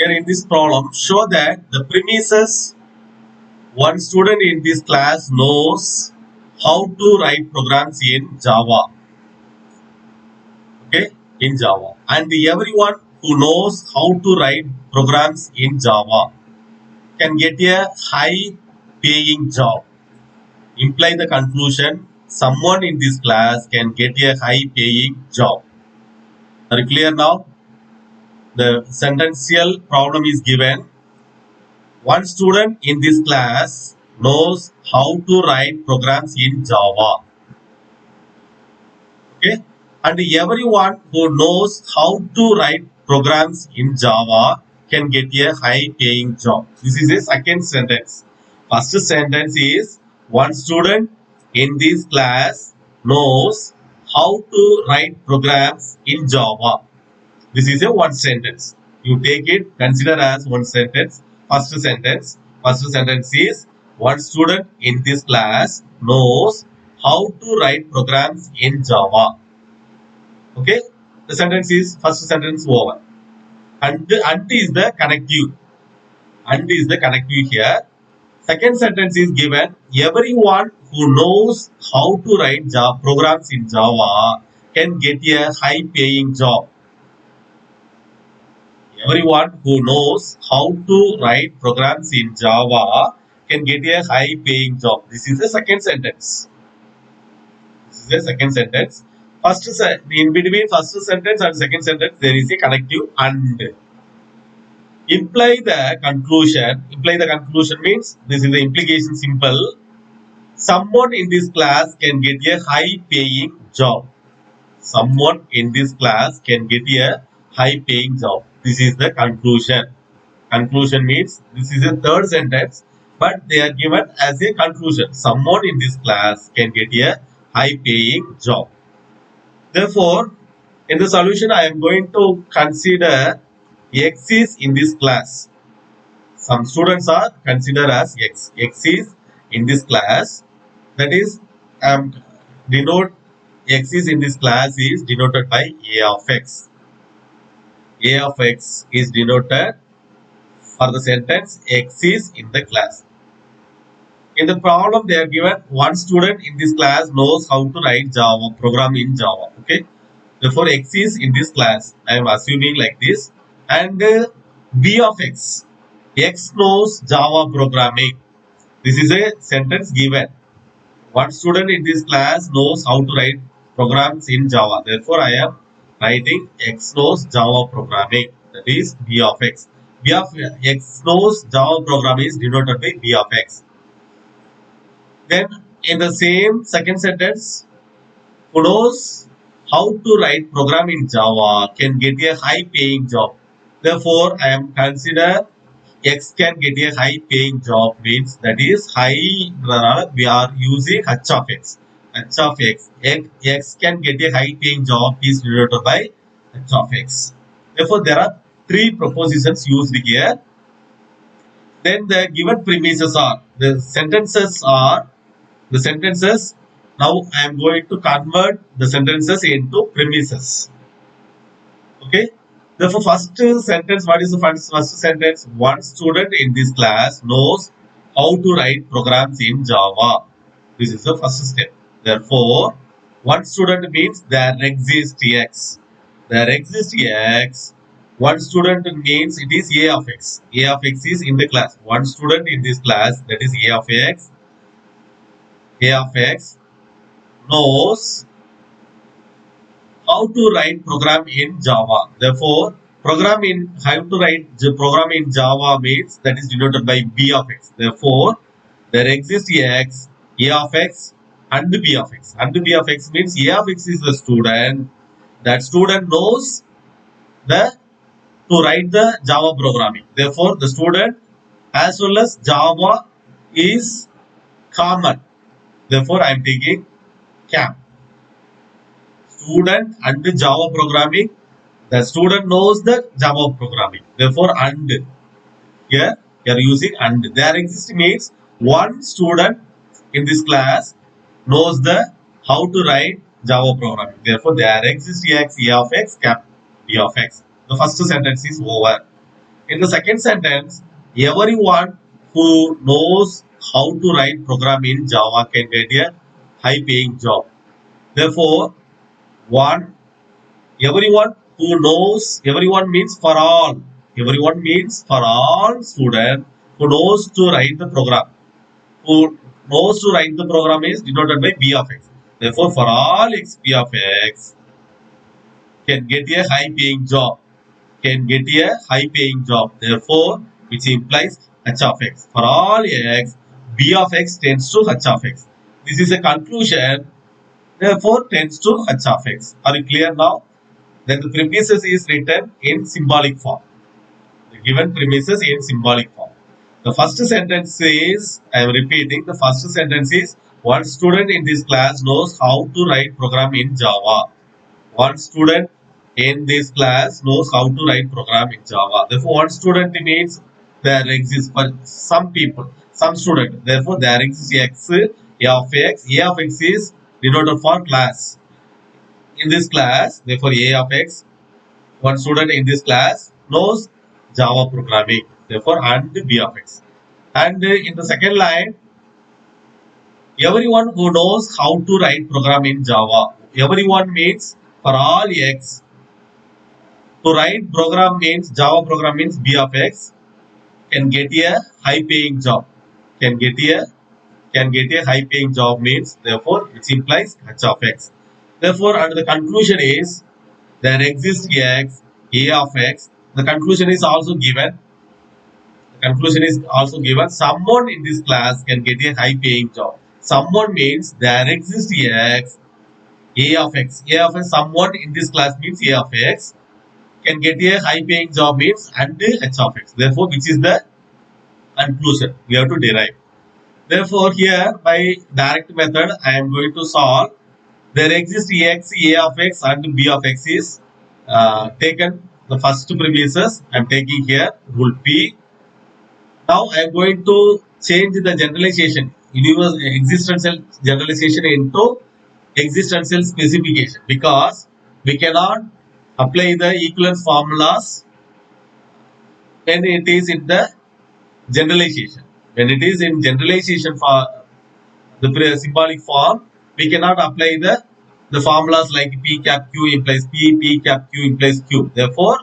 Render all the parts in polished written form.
Here in this problem, show that the premises one student in this class knows how to write programs in Java. Okay, in Java, and everyone who knows how to write programs in Java can get a high paying job. Imply the conclusion someone in this class can get a high paying job. Are you clear now? The sentential problem is given. One student in this class knows how to write programs in Java. Okay, and everyone who knows how to write programs in Java can get a high paying job. This is a second sentence. First sentence is one student in this class knows how to write programs in Java. This is a one sentence. You take it, consider as one sentence. First sentence. First sentence is one student in this class knows how to write programs in Java. Okay. The sentence is first sentence over. And is the connective. And is the connective here. Second sentence is given. Everyone who knows how to write Java programs in Java can get a high paying job. Everyone who knows how to write programs in Java can get a high paying job. This is the second sentence. This is the second sentence. In between first sentence and second sentence, there is a connective and. Imply the conclusion. Imply the conclusion means this is the implication simple. Someone in this class can get a high paying job. Someone in this class can get a high paying job. This is the conclusion. Conclusion means this is a third sentence, but they are given as a conclusion. Someone in this class can get a high paying job. Therefore, in the solution, I am going to consider X is in this class. Some students are considered as X. X is in this class. That is, denote X is in this class is denoted by A of X. A of X is denoted for the sentence X is in the class. In the problem, they are given one student in this class knows how to write Java program in Java. Okay, therefore X is in this class. I am assuming like this, and B of X. X knows Java programming. This is a sentence given. One student in this class knows how to write programs in Java. Therefore, I am writing X knows Java programming. That is B of X. B of X knows Java programming is denoted by B of X. Then in the same second sentence, who knows how to write program in Java can get a high paying job. Therefore, I am consider X can get a high paying job means that is high, we are using H of X. H of X. X can get a high paying job is denoted by H of X. Therefore, there are three propositions used here. Then the given premises are the sentences. Now I am going to convert the sentences into premises. Okay. Therefore, first sentence, what is the first sentence? One student in this class knows how to write programs in Java. This is the first step. Therefore, one student means there exists X. There exists X. One student means it is A of X. A of X is in the class. One student in this class, that is A of X. A of X knows how to write program in Java. Therefore, how to write the program in Java means that is denoted by B of X. Therefore, there exists X, A of X, and B of X. And B of X means A of X is the student. That student knows to write the Java programming. Therefore, the student as well as Java is common. Therefore, I am taking CAM. Student and Java programming. The student knows the Java programming. Therefore, and here you are using and. There exists means one student in this class knows how to write Java programming. Therefore, there exists X, A of X, cap B of X. The first sentence is over. In the second sentence, everyone who knows how to write program in Java can get a high paying job. Therefore, one everyone who knows, everyone means for all. Everyone means for all student who knows to write the program. Who knows to write the program is denoted by B of x. Therefore, for all x P of x can get a high paying job. Can get a high paying job. Therefore, which implies h of x. For all x, B of x tends to h of x. This is a conclusion. Therefore, tends to h of x. Are you clear now? Then the premises is written in symbolic form. The given premises in symbolic form. The first sentence says, I am repeating, the first sentence is, one student in this class knows how to write program in Java. One student in this class knows how to write program in Java. Therefore, one student means there exists for some people, some student. Therefore, there exists x, a of x. A of x is denoted for class. In this class, therefore, a of x, one student in this class knows Java programming. Therefore, and b of x. And in the second line, everyone who knows how to write program in Java. Everyone means for all x. To write program means Java program means b of x can get a high paying job. Can get a high paying job means therefore which implies h of x. Therefore, and the conclusion is there exists x, a of x. The conclusion is also given. The conclusion is also given. Someone in this class can get a high paying job. Someone means there exists x, a of x. A of x, someone in this class means a of x can get a high paying job means and h of x. Therefore, which is the conclusion we have to derive. Therefore, here by direct method, I am going to solve. There exists x, a of x, and b of x is taken the first premises. I am taking here rule P. Now I am going to change the generalization, existential generalization into existential specification because we cannot apply the equivalence formulas when it is in the generalization. When it is in generalization for the symbolic form, we cannot apply the formulas like P cap Q implies P, P cap Q implies Q. Therefore,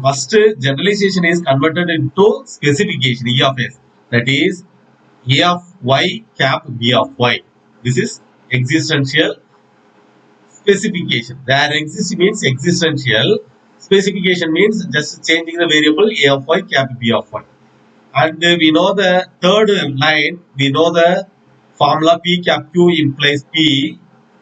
first generalization is converted into specification E of S. That is A of Y cap B of Y. This is existential specification. There exists means existential. Specification means just changing the variable A of Y cap B of Y. And we know the third line, we know the formula P cap Q implies P.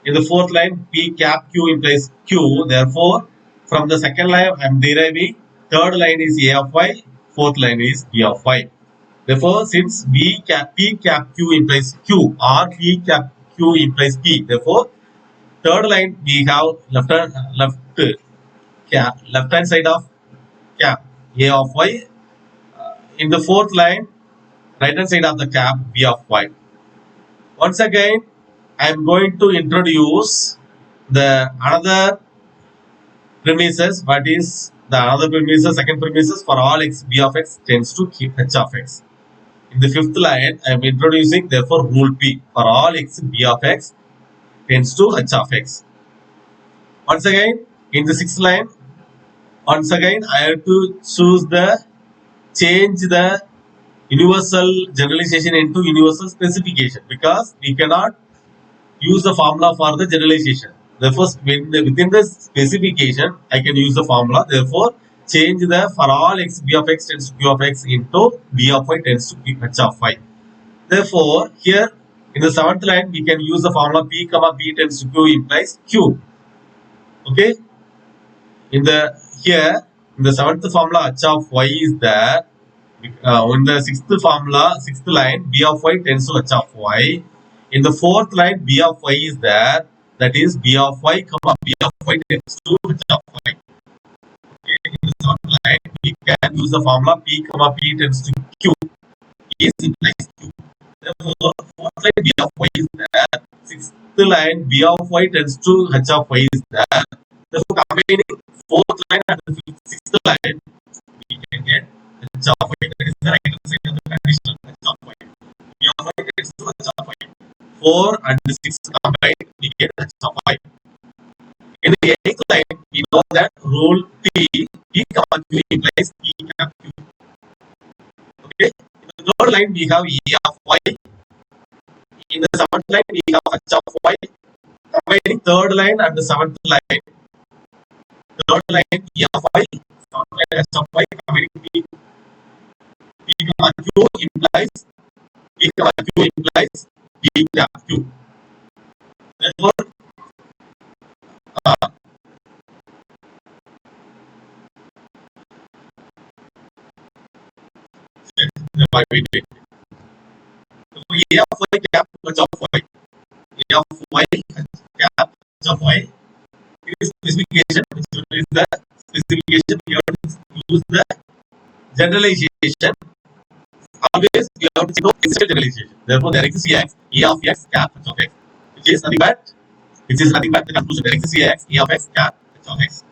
In the fourth line, P cap Q implies Q. Therefore, from the second line, I am deriving third line is A of Y, fourth line is B of Y. Therefore, since P cap Q implies Q or P cap Q implies P, therefore, third line we have left hand side of cap A of Y. In the fourth line, right hand side of the cap B of Y. Once again, I am going to introduce the another premises. What is the another premises? Second premises for all x B of x tends to keep h of x. In the fifth line, I am introducing therefore rule P for all x B of x tends to h of x. Once again, in the sixth line, once again I have to choose the change the universal generalization into universal specification because we cannot use the formula for the generalization. Therefore, within the specification, I can use the formula. Therefore, change the for all x b of x tends to q of x into b of y tends to h of y. Therefore, here in the seventh line, we can use the formula p comma p tends to q implies q. Okay. In the here in the seventh formula, h of y is there. In the sixth formula, sixth line, b of y tends to h of y. In the fourth line, b of y is there. That is b of y comma b of y tends to h of y. Okay. In the seventh line, we can use the formula p comma p tends to q. P implies q. Therefore, fourth line b of y is there. Sixth line b of y tends to h of y is there. Therefore, combining fourth line and the sixth line, we can get h of y. That is the right hand side of the conditional h of y. P of y tends to h of y. 4 and 6 combined, we get h of y. In the eighth line, we know that rule T, E comma Q implies E cap Q. Okay. In the third line, we have E of y. In the seventh line, we have h of y. Combining third line and the seventh line. Third line E of y, seventh line h of y, combining P comma Q implies E comma Q implies E cap Q. Therefore, why we did. So A of y cap h of y. A of y cap h of y is specification, which is the specification. We have to use the generalization. Always you have to know initial generalization. Therefore, there exists X, E of x cap h of x, which is nothing but the conclusion. There exists X, E of x cap h of x.